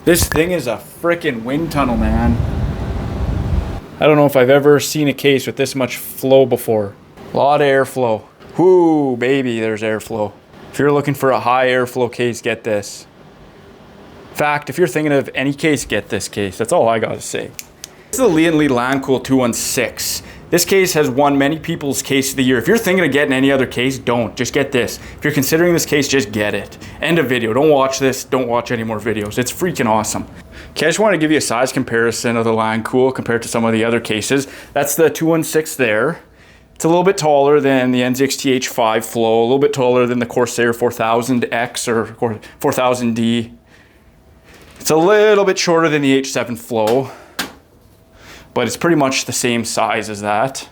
This thing is a freaking wind tunnel, man. I don't know if I've ever seen a case with this much flow before. A lot of airflow. Whoo, baby, there's airflow. If you're looking for a high airflow case, get this. In fact, if you're thinking of any case, get this case. That's all I gotta say. This is the Lian Li Lancool 216. This case has won many people's case of the year. If you're thinking of getting any other case, don't. Just get this. If you're considering this case, just get it. End of video. Don't watch this. Don't watch any more videos. It's freaking awesome. Okay, I just want to give you a size comparison of the Lancool compared to some of the other cases. That's the 216 there. It's a little bit taller than the NZXT-H5 Flow, a little bit taller than the Corsair 4000X or 4000D. It's a little bit shorter than the H7 Flow, but it's pretty much the same size as that.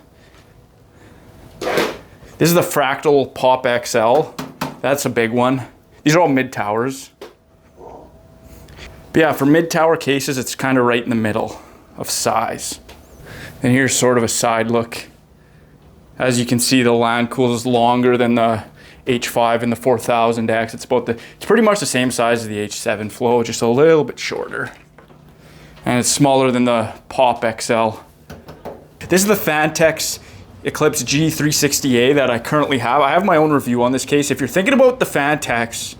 This is the Fractal Pop XL. That's a big one. These are all mid-towers. But yeah, for mid-tower cases, it's kind of right in the middle of size. And here's sort of a side look. As you can see, the Lancool is longer than the H5 and the 4000X. It's pretty much the same size as the H7 Flow, just a little bit shorter. And it's smaller than the Pop XL. This is the Fantex Eclipse G360A that I currently have. I have my own review on this case. If you're thinking about the Fantex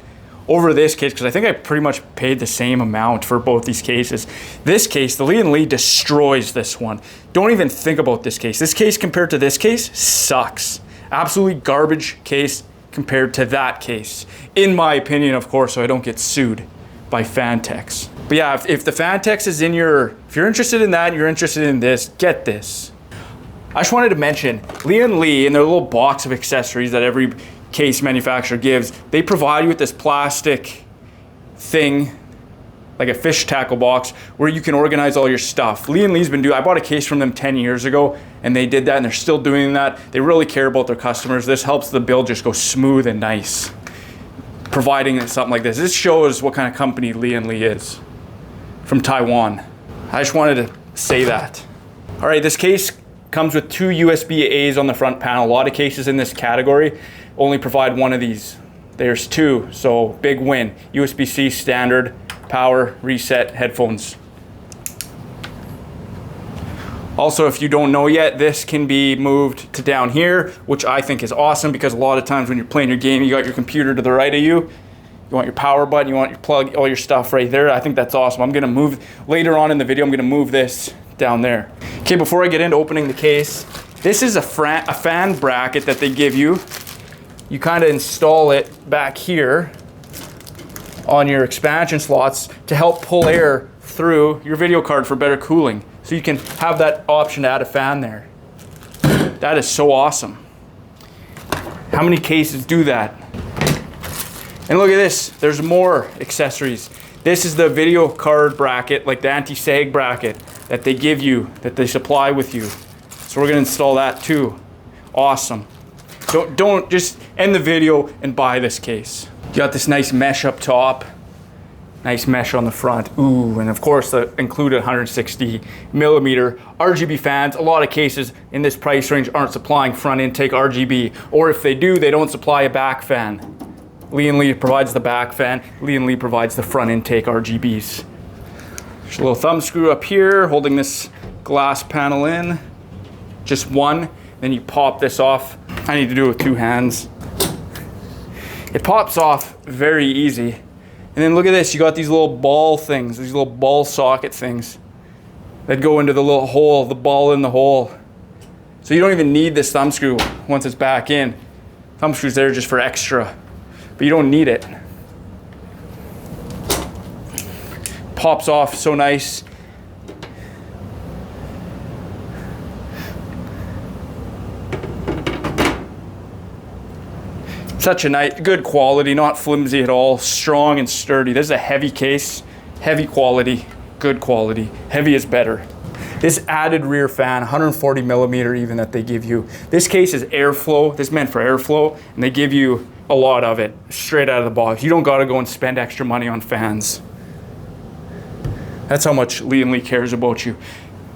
over this case, because I think I pretty much paid the same amount for both these cases. This case, the Lian Li destroys this one. Don't even think about this case. This case compared to this case sucks. Absolutely garbage case compared to that case. In my opinion, of course, so I don't get sued by Fantex. But yeah, if the Fantex is if you're interested in that and you're interested in this, get this. I just wanted to mention, Lian Li and their little box of accessories that every case manufacturer gives, they provide you with this plastic thing, like a fish tackle box, where you can organize all your stuff. Lian Li's been doing, I bought a case from them 10 years ago, and they did that, and they're still doing that. They really care about their customers. This helps the build just go smooth and nice. Providing something like this. This shows what kind of company Lian Li is. From Taiwan. I just wanted to say that. All right, this case comes with 2 USB A's on the front panel. A lot of cases in this category only provide one of these. There's 2, so big win. USB-C standard, power, reset, headphones. Also, if you don't know yet, this can be moved to down here, which I think is awesome because a lot of times when you're playing your game, you got your computer to the right of you. You want your power button, you want your plug, all your stuff right there. I think that's awesome. I'm gonna move, later on in the video, I'm gonna move this down there. Okay, before I get into opening the case, this is a fan bracket that they give you. You kind of install it back here on your expansion slots to help pull air through your video card for better cooling. So you can have that option to add a fan there. That is so awesome. How many cases do that? And look at this, there's more accessories. This is the video card bracket, like the anti-sag bracket that they give you, that they supply with you. So we're gonna install that too. Awesome. Don't just end the video and buy this case. You got this nice mesh up top, nice mesh on the front. Ooh, and of course the included 160 millimeter RGB fans. A lot of cases in this price range aren't supplying front intake RGB, or if they do, they don't supply a back fan. Lian Li provides the back fan. Lian Li provides the front intake RGBs. There's a little thumb screw up here holding this glass panel in. Just one, then you pop this off. I need to do it with 2 hands. It pops off very easy. And then look at this, you got these little ball things, these little ball socket things that go into the little hole, the ball in the hole. So you don't even need this thumb screw once it's back in. Thumb screw's there just for extra, but you don't need it. Pops off so nice. Such a nice, good quality, not flimsy at all, strong and sturdy. This is a heavy case, heavy quality, good quality. Heavy is better. This added rear fan, 140 millimeter even, that they give you. This case is airflow. This is meant for airflow, and they give you a lot of it straight out of the box. You don't gotta go and spend extra money on fans. That's how much Lian Li cares about you.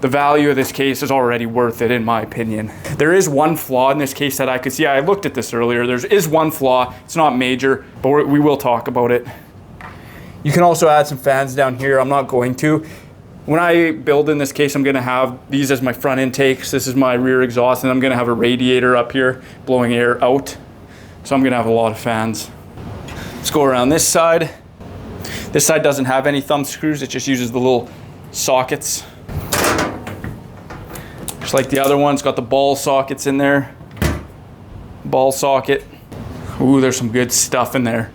The value of this case is already worth it, in my opinion. There is one flaw in this case that I could see. I looked at this earlier. There is one flaw. It's not major, but we will talk about it. You can also add some fans down here. I'm not going to. When I build in this case, I'm gonna have these as my front intakes. This is my rear exhaust, and I'm gonna have a radiator up here blowing air out. So I'm gonna have a lot of fans. Let's go around this side. This side doesn't have any thumb screws. It just uses the little sockets. Just like the other one, it's got the ball sockets in there. Ball socket. Ooh, there's some good stuff in there.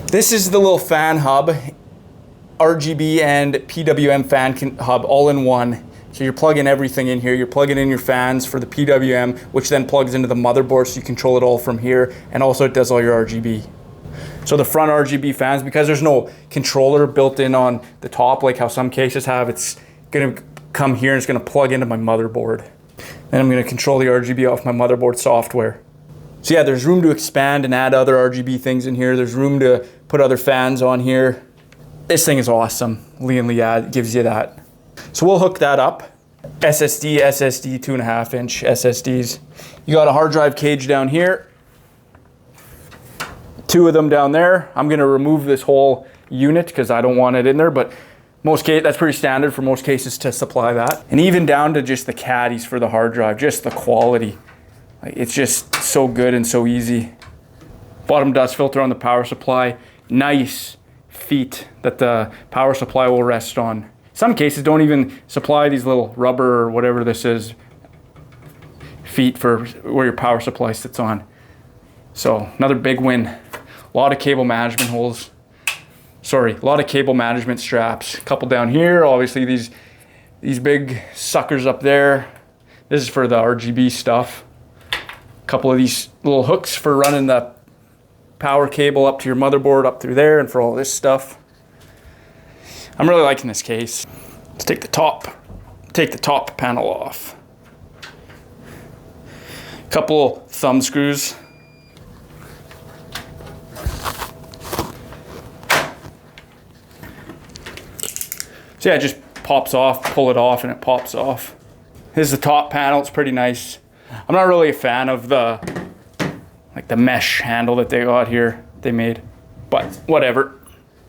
This is the little fan hub. RGB and PWM fan hub all in one. So you're plugging everything in here. You're plugging in your fans for the PWM, which then plugs into the motherboard, so you control it all from here. And also it does all your RGB. So the front RGB fans, because there's no controller built in on the top like how some cases have, it's gonna come here and it's gonna plug into my motherboard. Then I'm gonna control the RGB off my motherboard software. So yeah, there's room to expand and add other RGB things in here. There's room to put other fans on here. This thing is awesome. Lian Li gives you that. So we'll hook that up. SSD, 2.5 inch SSDs. You got a hard drive cage down here. 2 of them down there. I'm gonna remove this whole unit because I don't want it in there, but that's pretty standard for most cases to supply that. And even down to just the caddies for the hard drive, just the quality. It's just so good and so easy. Bottom dust filter on the power supply. Nice feet that the power supply will rest on. Some cases don't even supply these little rubber or whatever this is, feet for where your power supply sits on. So another big win. A lot of cable management holes. Sorry, a lot of cable management straps. A couple down here, obviously these big suckers up there. This is for the RGB stuff. A couple of these little hooks for running the power cable up to your motherboard up through there and for all this stuff. I'm really liking this case. Let's take the top panel off. A couple thumb screws. So yeah, it just pops off, pull it off and it pops off. This is the top panel, it's pretty nice. I'm not really a fan of the mesh handle that they got here, they made, but whatever.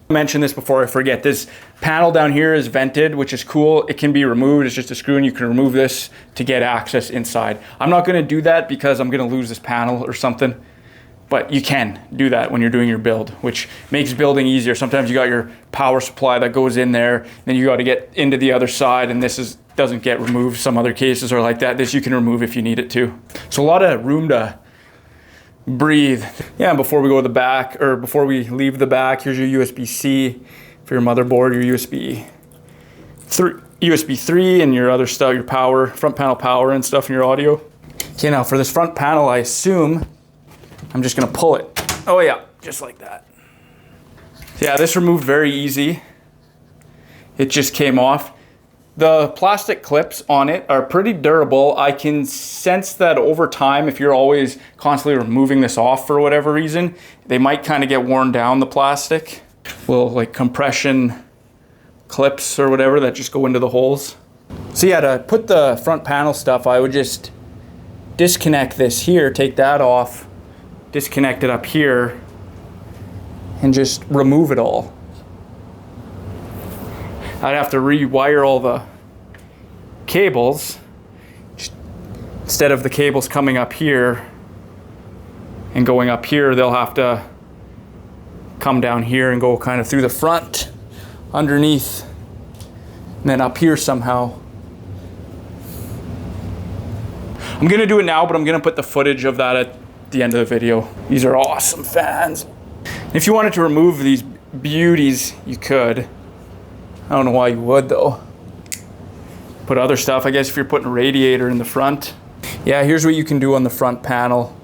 I mentioned this before I forget. This panel down here is vented, which is cool. It can be removed. It's just a screw and you can remove this to get access inside. I'm not gonna do that because I'm gonna lose this panel or something, but you can do that when you're doing your build, which makes building easier. Sometimes you got your power supply that goes in there, then you got to get into the other side, and this doesn't get removed. Some other cases are like that. This you can remove if you need it to. So a lot of room to breathe. Yeah, and before we go to the back, or before we leave the back, here's your USB-C for your motherboard, your USB 3 and your other stuff, your power, front panel power and stuff, and your audio. Okay, now for this front panel, I assume I'm just gonna pull it. Oh yeah, just like that. Yeah, this removed very easy. It just came off. The plastic clips on it are pretty durable. I can sense that over time, if you're always constantly removing this off for whatever reason, they might kind of get worn down, the plastic. Little like compression clips or whatever that just go into the holes. So yeah, to put the front panel stuff, I would just disconnect this here, take that off, disconnect it up here, and just remove it all. I'd have to rewire all the cables. Instead of the cables coming up here and going up here, they'll have to come down here and go kind of through the front, underneath, and then up here somehow. I'm gonna do it now, but I'm gonna put the footage of that at the end of the video. These are awesome fans. If you wanted to remove these beauties, you could. I don't know why you would though. Put other stuff, I guess if you're putting a radiator in the front. Yeah, here's what you can do on the front panel.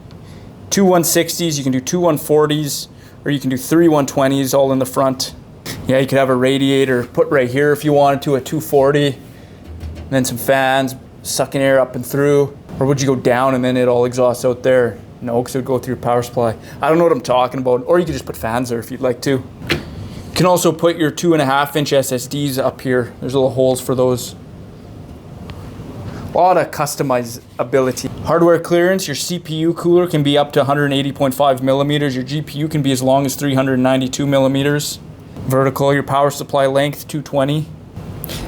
2 160s, you can do 2 140s, or you can do 3 120s all in the front. Yeah, you could have a radiator put right here if you wanted to, a 240, and then some fans sucking air up and through. Or would you go down and then it all exhausts out there? No, because it would go through your power supply. I don't know what I'm talking about. Or you could just put fans there if you'd like to. You can also put your 2.5 inch SSDs up here. There's little holes for those. A lot of customizability. Hardware clearance, your CPU cooler can be up to 180.5 millimeters. Your GPU can be as long as 392 millimeters. Vertical, your power supply length, 220.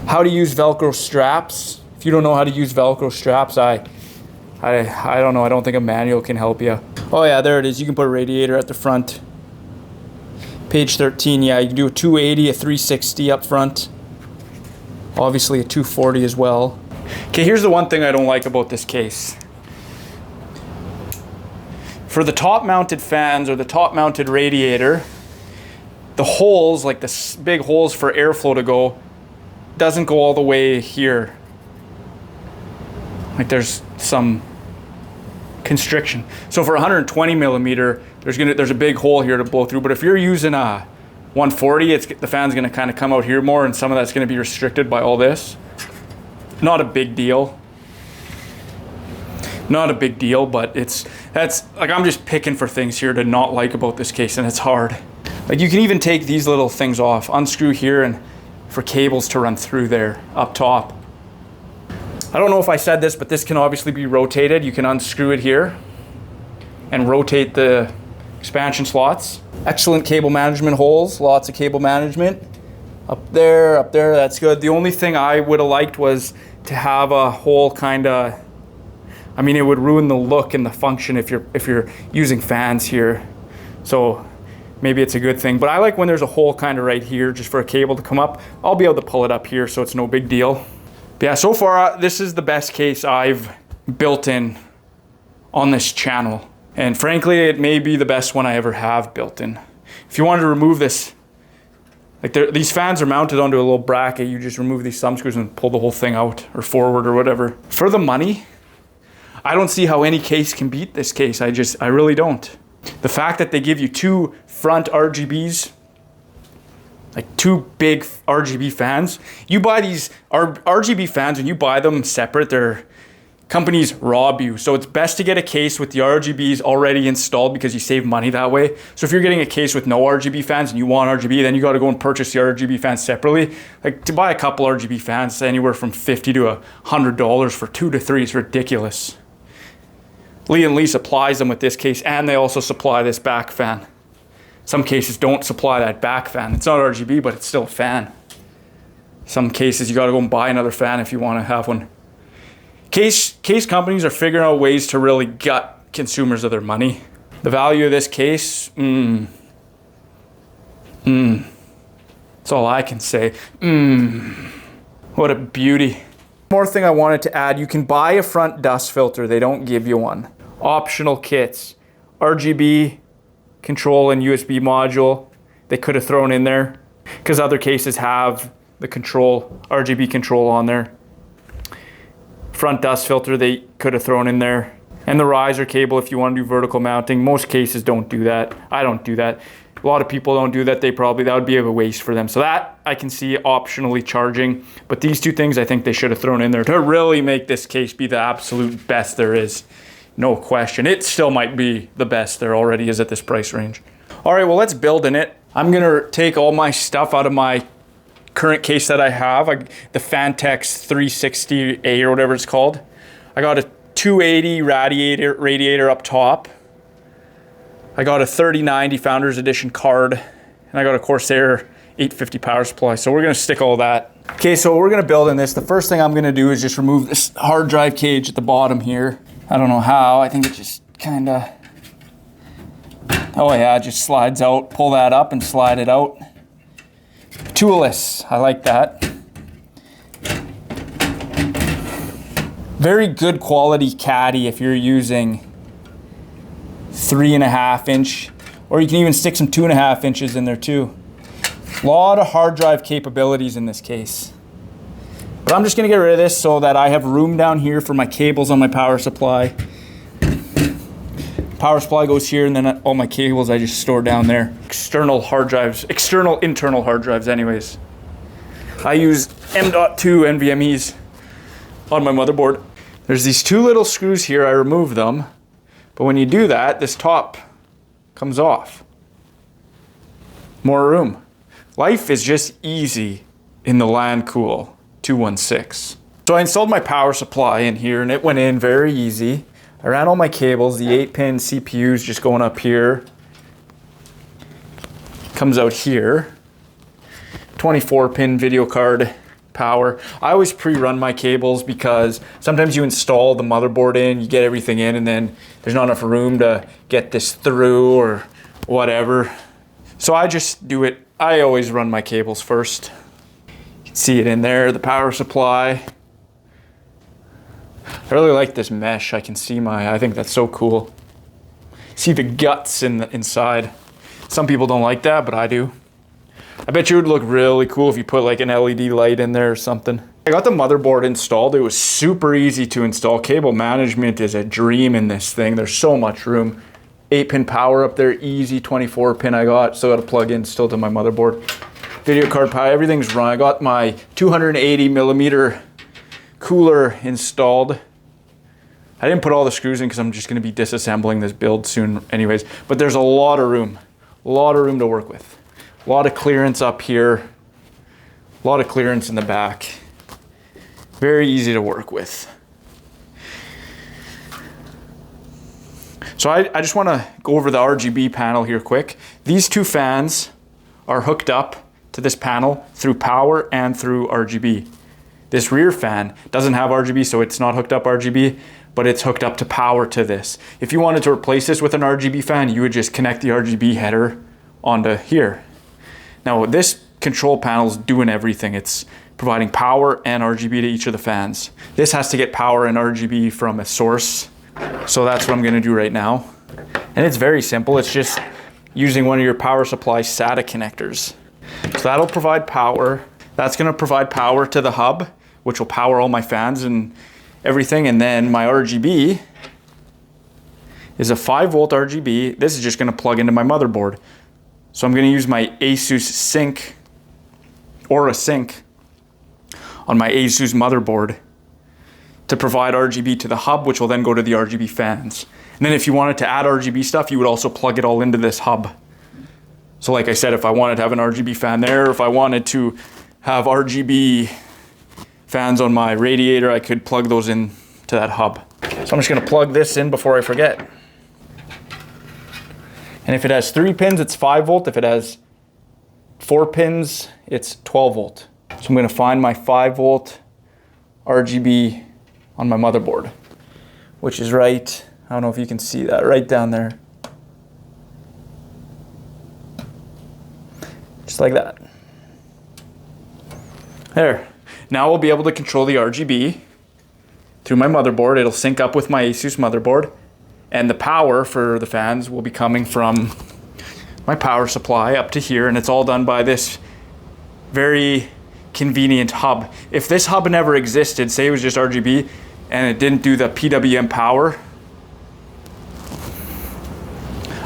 How to use Velcro straps. If you don't know how to use Velcro straps, I don't know. I don't think a manual can help you. Oh yeah, there it is. You can put a radiator at the front. Page 13, yeah, you can do a 280, a 360 up front. Obviously a 240 as well. Okay, here's the one thing I don't like about this case. For the top mounted fans or the top mounted radiator, the holes, like the big holes for airflow to go, doesn't go all the way here. Like there's some constriction. So for 120 millimeter, there's a big hole here to blow through. But if you're using a 140, the fan's gonna kind of come out here more, and some of that's gonna be restricted by all this. Not a big deal. Not a big deal, but that's like, I'm just picking for things here to not like about this case, and it's hard. Like you can even take these little things off, unscrew here, and for cables to run through there up top. I don't know if I said this, but this can obviously be rotated. You can unscrew it here and rotate the expansion slots. Excellent cable management holes, lots of cable management. Up there, that's good. The only thing I would have liked was to have a hole kinda, I mean, it would ruin the look and the function if you're using fans here. So maybe it's a good thing, but I like when there's a hole kind of right here just for a cable to come up. I'll be able to pull it up here, so it's no big deal. But yeah, so far this is the best case I've built in on this channel. And frankly, it may be the best one I ever have built in. If you wanted to remove this, like these fans are mounted onto a little bracket, you just remove these thumb screws and pull the whole thing out or forward or whatever. For the money, I don't see how any case can beat this case. I really don't. The fact that they give you two front RGBs, like two big RGB fans. You buy these RGB fans, and you buy them separate, their companies rob you. So it's best to get a case with the RGBs already installed because you save money that way. So if you're getting a case with no RGB fans and you want RGB, then you got to go and purchase the RGB fans separately. Like to buy a couple RGB fans, anywhere from $50 to $100 for 2 to 3 is ridiculous. Lian Li supplies them with this case, and they also supply this back fan. Some cases don't supply that back fan. It's not RGB, but it's still a fan. Some cases you gotta go and buy another fan if you wanna have one. Case companies are figuring out ways to really gut consumers of their money. The value of this case, that's all I can say. What a beauty. More thing I wanted to add, you can buy a front dust filter. They don't give you one. Optional kits, RGB control and USB module. They could have thrown in there because other cases have the control, RGB control on there. Front dust filter they could have thrown in there. And the riser cable if you want to do vertical mounting. Most cases don't do that. I don't do that. A lot of people don't do that. That would be a waste for them. So that I can see optionally charging. But these two things I think they should have thrown in there to really make this case be the absolute best there is. No question. It still might be the best there already is at this price range. All right, well, let's build in it. I'm gonna take all my stuff out of my current case that I have, the Fantex 360A or whatever it's called. I got a 280 radiator up top. I got a 3090 Founders Edition card, and I got a Corsair 850 power supply. So we're gonna stick all that. Okay, so we're gonna build in this. The first thing I'm gonna do is just remove this hard drive cage at the bottom here. I don't know how, I think it just kinda, oh yeah, it just slides out. Pull that up and slide it out. Toolless, I like that. Very good quality caddy if you're using 3.5 inch, or you can even stick some 2.5 inches in there too. A lot of hard drive capabilities in this case. But I'm just gonna get rid of this so that I have room down here for my cables on my power supply. Power supply goes here, and then all my cables I just store down there. External hard drives, internal hard drives anyways. I use M.2 NVMe's on my motherboard. There's these two little screws here, I remove them. But when you do that, this top comes off. More room. Life is just easy in the Lancool 216. So I installed my power supply in here, and it went in very easy. I ran all my cables, the 8-pin CPU's just going up here. Comes out here. 24 pin video card power. I always pre-run my cables because sometimes you install the motherboard in, you get everything in, and then there's not enough room to get this through or whatever. So I just do it. I always run my cables first. You can see it in there, the power supply. I really like this mesh. I can see I think that's so cool. See the guts inside. Some people don't like that, but I do. I bet you it would look really cool if you put like an LED light in there or something. I got the motherboard installed. It was super easy to install. Cable management is a dream in this thing. There's so much room. 8-pin power up there, easy. 24 pin I got. Still got to plug in still to my motherboard. Video card power, everything's run. I got my 280 millimeter cooler installed. I didn't put all the screws in because I'm just going to be disassembling this build soon anyways. But there's a lot of room to work with. A lot of clearance up here, a lot of clearance in the back. Very easy to work with. So I just want to go over the RGB panel here quick. These two fans are hooked up to this panel through power and through RGB. This rear fan doesn't have RGB, so it's not hooked up RGB, but it's hooked up to power to this. If you wanted to replace this with an RGB fan, you would just connect the RGB header onto here. Now this control panel is doing everything. It's providing power and RGB to each of the fans. This has to get power and RGB from a source. So that's what I'm gonna do right now. And it's very simple. It's just using one of your power supply SATA connectors. So that'll provide power. That's gonna provide power to the hub, which will power all my fans and everything. And then my RGB is a 5-volt RGB. This is just gonna plug into my motherboard. So I'm gonna use my Asus sync or a sync on my Asus motherboard to provide RGB to the hub, which will then go to the RGB fans. And then if you wanted to add RGB stuff, you would also plug it all into this hub. So like I said, if I wanted to have an RGB fan there, if I wanted to have RGB fans on my radiator, I could plug those in to that hub. So I'm just gonna plug this in before I forget. And if it has 3 pins, it's 5 volt. If it has 4 pins, it's 12 volt. So I'm gonna find my 5 volt RGB on my motherboard, which is right, I don't know if you can see that, right down there. Just like that. There. Now we'll be able to control the RGB through my motherboard. It'll sync up with my Asus motherboard. And the power for the fans will be coming from my power supply up to here, and it's all done by this very convenient hub. If this hub never existed, say it was just RGB and it didn't do the PWM power,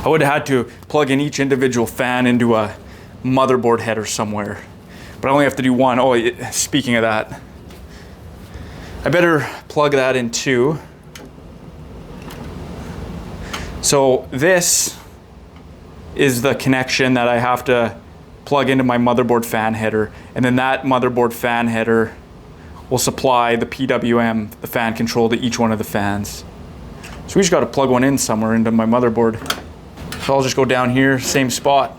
I would have had to plug in each individual fan into a motherboard header somewhere. But I only have to do one. Oh, speaking of that, I better plug that in too. So this is the connection that I have to plug into my motherboard fan header, and then that motherboard fan header will supply the PWM, the fan control, to each one of the fans. So we just got to plug one in somewhere into my motherboard. So I'll just go down here, same spot.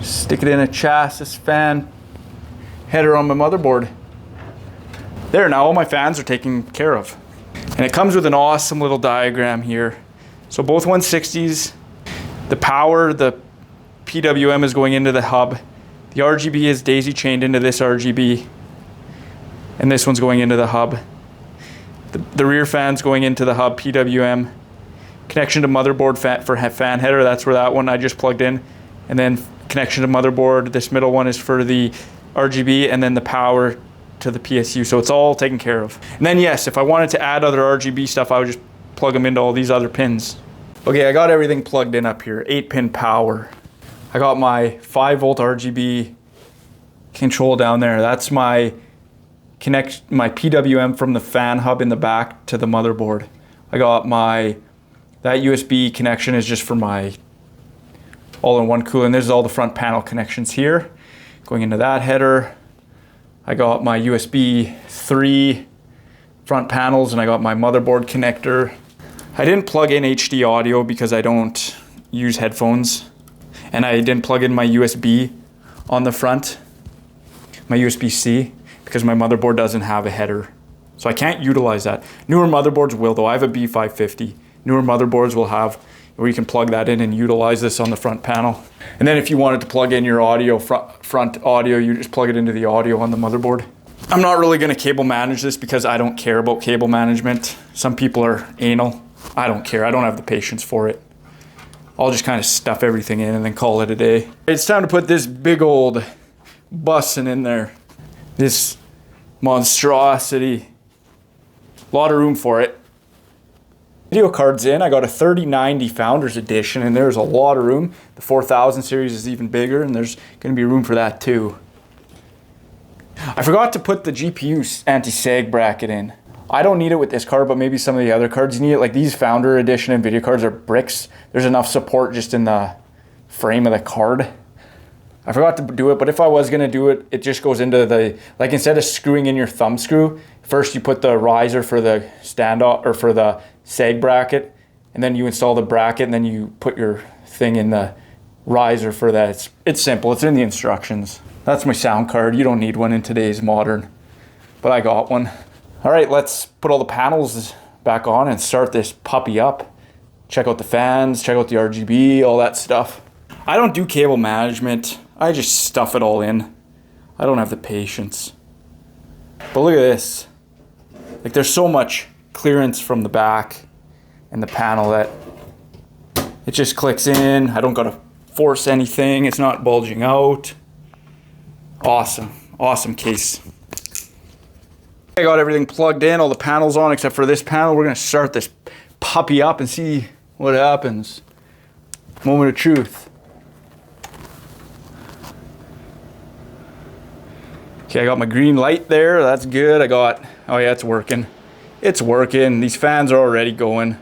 Stick it in a chassis fan header on my motherboard. There, now all my fans are taken care of. And it comes with an awesome little diagram here. So both 160s, the power, the PWM is going into the hub. The RGB is daisy chained into this RGB. And this one's going into the hub. The rear fan's going into the hub, PWM. Connection to motherboard for fan header, that's where that one I just plugged in. And then connection to motherboard, this middle one is for the RGB, and then the power to the PSU. So it's all taken care of. And then yes, if I wanted to add other RGB stuff, I would just plug them into all these other pins. Okay, I got everything plugged in up here. 8-pin power. I got my 5-volt RGB control down there. That's my PWM from the fan hub in the back to the motherboard. I got that USB connection is just for my all-in-one cooler, and this is all the front panel connections here. Going into that header. I got my USB 3 front panels, and I got my motherboard connector. I didn't plug in HD audio because I don't use headphones, and I didn't plug in my USB on the front, my USB-C, because my motherboard doesn't have a header. So I can't utilize that. Newer motherboards will though. I have a B550. Newer motherboards will have where you can plug that in and utilize this on the front panel. And then if you wanted to plug in your audio, front audio, you just plug it into the audio on the motherboard. I'm not really gonna cable manage this because I don't care about cable management. Some people are anal. I don't care, I don't have the patience for it. I'll just kind of stuff everything in and then call it a day. It's time to put this big old bussin' in there. This monstrosity. A lot of room for it. Video cards in, I got a 3090 Founders Edition, and there's a lot of room. The 4000 series is even bigger, and there's gonna be room for that too. I forgot to put the GPU anti-sag bracket in. I don't need it with this card, but maybe some of the other cards need it. Like these Founder Edition and video cards are bricks. There's enough support just in the frame of the card. I forgot to do it, but if I was gonna do it, it just goes into the, like instead of screwing in your thumb screw, first you put the riser for the standoff, or for the sag bracket, and then you install the bracket, and then you put your thing in the riser for that. It's simple, it's in the instructions. That's my sound card. You don't need one in today's modern, but I got one. All right, let's put all the panels back on and start this puppy up. Check out the fans, check out the RGB, all that stuff. I don't do cable management. I just stuff it all in. I don't have the patience. But look at this. Like there's so much clearance from the back and the panel that it just clicks in. I don't gotta force anything. It's not bulging out. Awesome, awesome case. I got everything plugged in, all the panels on except for this panel. We're gonna start this puppy up and see what happens. Moment of truth. Okay, I got my green light there, that's good. I got, oh yeah, it's working. It's working, these fans are already going.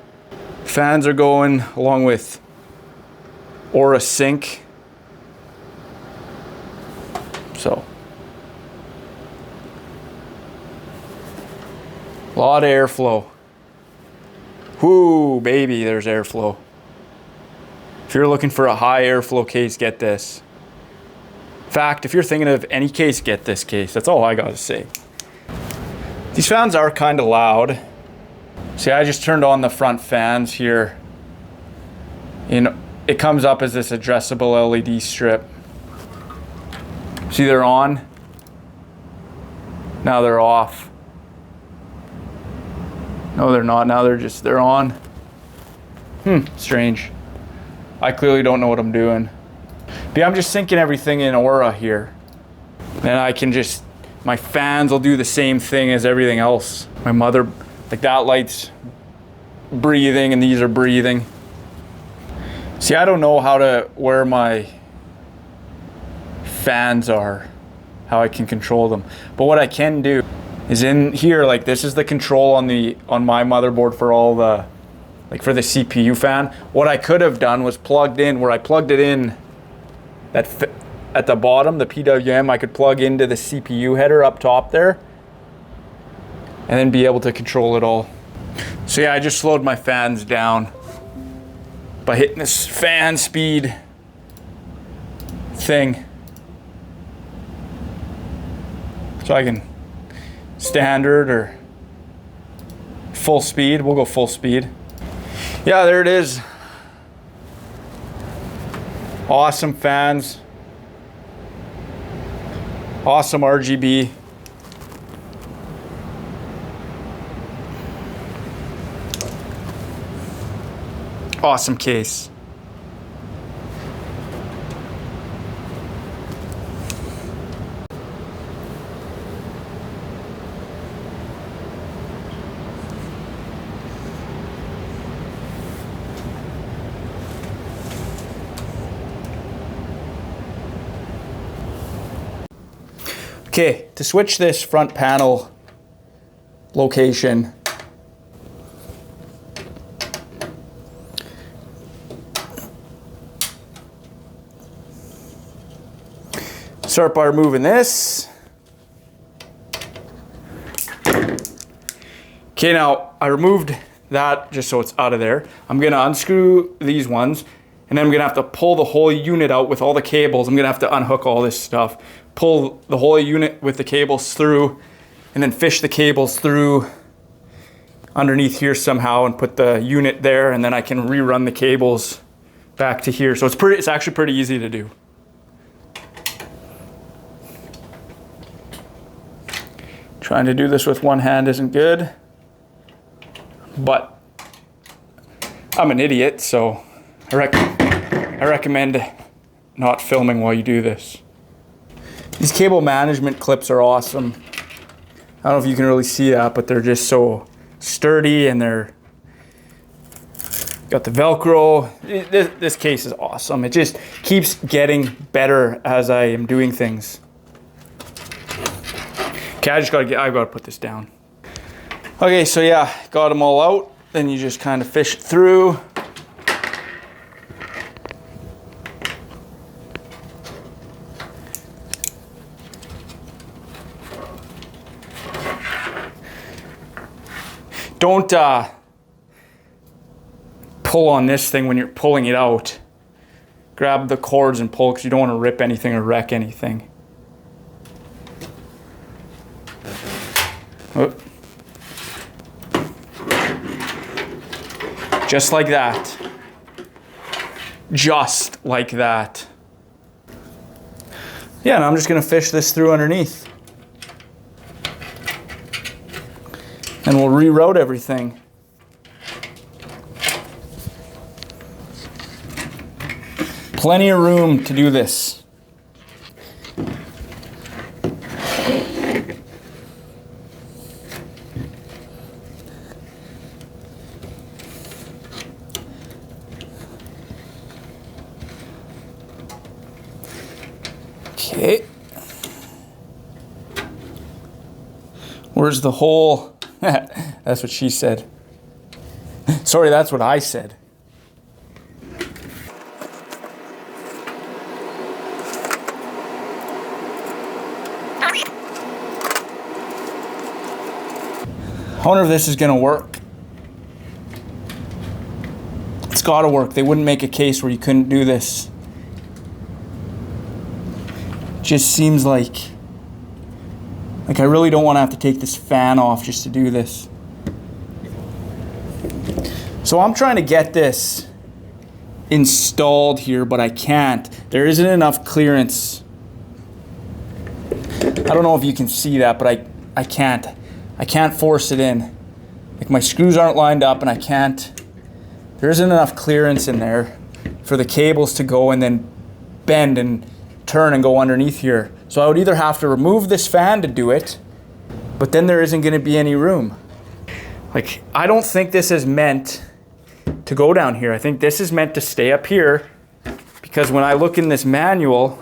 Fans are going along with Aura Sync. So, a lot of airflow. Whoo, baby, there's airflow. If you're looking for a high airflow case, get this. In fact, if you're thinking of any case, get this case. That's all I gotta say. These fans are kind of loud. See, I just turned on the front fans here. It comes up as this addressable LED strip. See, they're on. Now they're off. No, they're not. Now they're on. Strange. I clearly don't know what I'm doing. But yeah, I'm just syncing everything in Aura here. And I can just, my fans will do the same thing as everything else. My mother, like that light's breathing and these are breathing. See, I don't know where my fans are, how I can control them. But what I can do is in here, like this is the control on my motherboard for all the, like for the CPU fan. What I could have done was plugged in, where I plugged it in at the bottom, the PWM, I could plug into the CPU header up top there and then be able to control it all. So yeah, I just slowed my fans down by hitting this fan speed thing. So I can standard or full speed. We'll go full speed. Yeah, there it is. Awesome fans. Awesome RGB. Awesome case. Okay, to switch this front panel location, start by removing this. Okay, now I removed that just so it's out of there. I'm gonna unscrew these ones, and then I'm gonna have to pull the whole unit out with all the cables. I'm gonna have to unhook all this stuff, pull the whole unit with the cables through, and then fish the cables through underneath here somehow and put the unit there, and then I can rerun the cables back to here. So it's actually pretty easy to do. Trying to do this with one hand isn't good, but I'm an idiot, so I recommend not filming while you do this. These cable management clips are awesome. I don't know if you can really see that, but they're just so sturdy, and they're got the Velcro. This case is awesome. It just keeps getting better as I am doing things. Okay, I've got to put this down. Okay, so yeah, got them all out. Then you just kind of fish it through. Don't pull on this thing when you're pulling it out. Grab the cords and pull, because you don't want to rip anything or wreck anything. Oh. Just like that. Just like that. Yeah, and I'm just going to fish this through underneath. And we'll reroute everything. Plenty of room to do this. Okay. Where's the hole? That's what she said. Sorry, that's what I said. I wonder if this is gonna work. It's gotta work. They wouldn't make a case where you couldn't do this. Just seems like I really don't want to have to take this fan off just to do this. So I'm trying to get this installed here, but I can't. There isn't enough clearance. I don't know if you can see that, but I can't. I can't force it in. Like, my screws aren't lined up, and I can't. There isn't enough clearance in there for the cables to go and then bend and turn and go underneath here. So I would either have to remove this fan to do it, but then there isn't going to be any room. Like, I don't think this is meant to go down here. I think this is meant to stay up here, because when I look in this manual,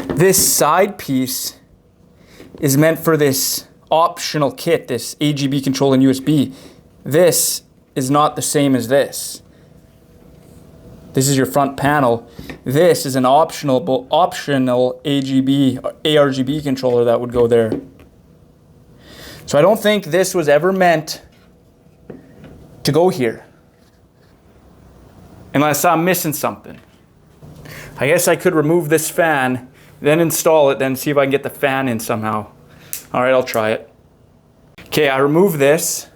this side piece is meant for this optional kit, this RGB control and USB. This is not the same as this. This is your front panel. This is an optional ARGB controller that would go there. So I don't think this was ever meant to go here, unless I'm missing something. I guess I could remove this fan, then install it, then see if I can get the fan in somehow. All right, I'll try it. Okay, I removed this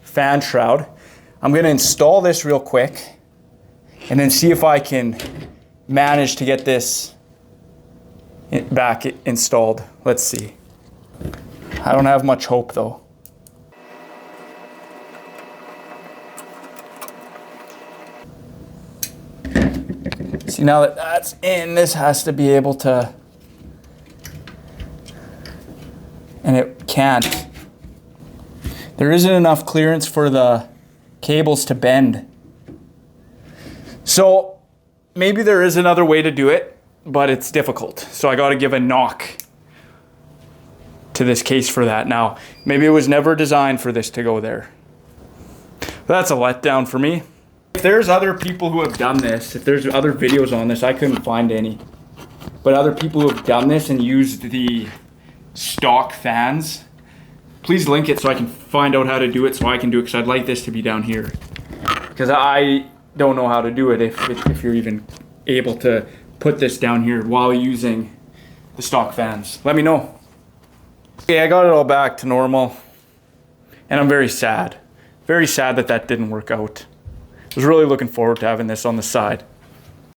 fan shroud. I'm gonna install this real quick and then see if I can manage to get this back installed. Let's see. I don't have much hope though. See, now that that's in, this has to be able to, and it can't. There isn't enough clearance for the cables to bend. So maybe there is another way to do it, but it's difficult. So I got to give a knock to this case for that. Now, maybe it was never designed for this to go there. That's a letdown for me. If there's other people who have done this, if there's other videos on this, I couldn't find any. but other people who have done this and used the stock fans, please link it so I can find out how to do it so I can do it, because I'd like this to be down here. Because I don't know how to do it if you're even able to put this down here while using the stock fans. Let me know. Okay, I got it all back to normal, and I'm very sad. Very sad that that didn't work out. I was really looking forward to having this on the side.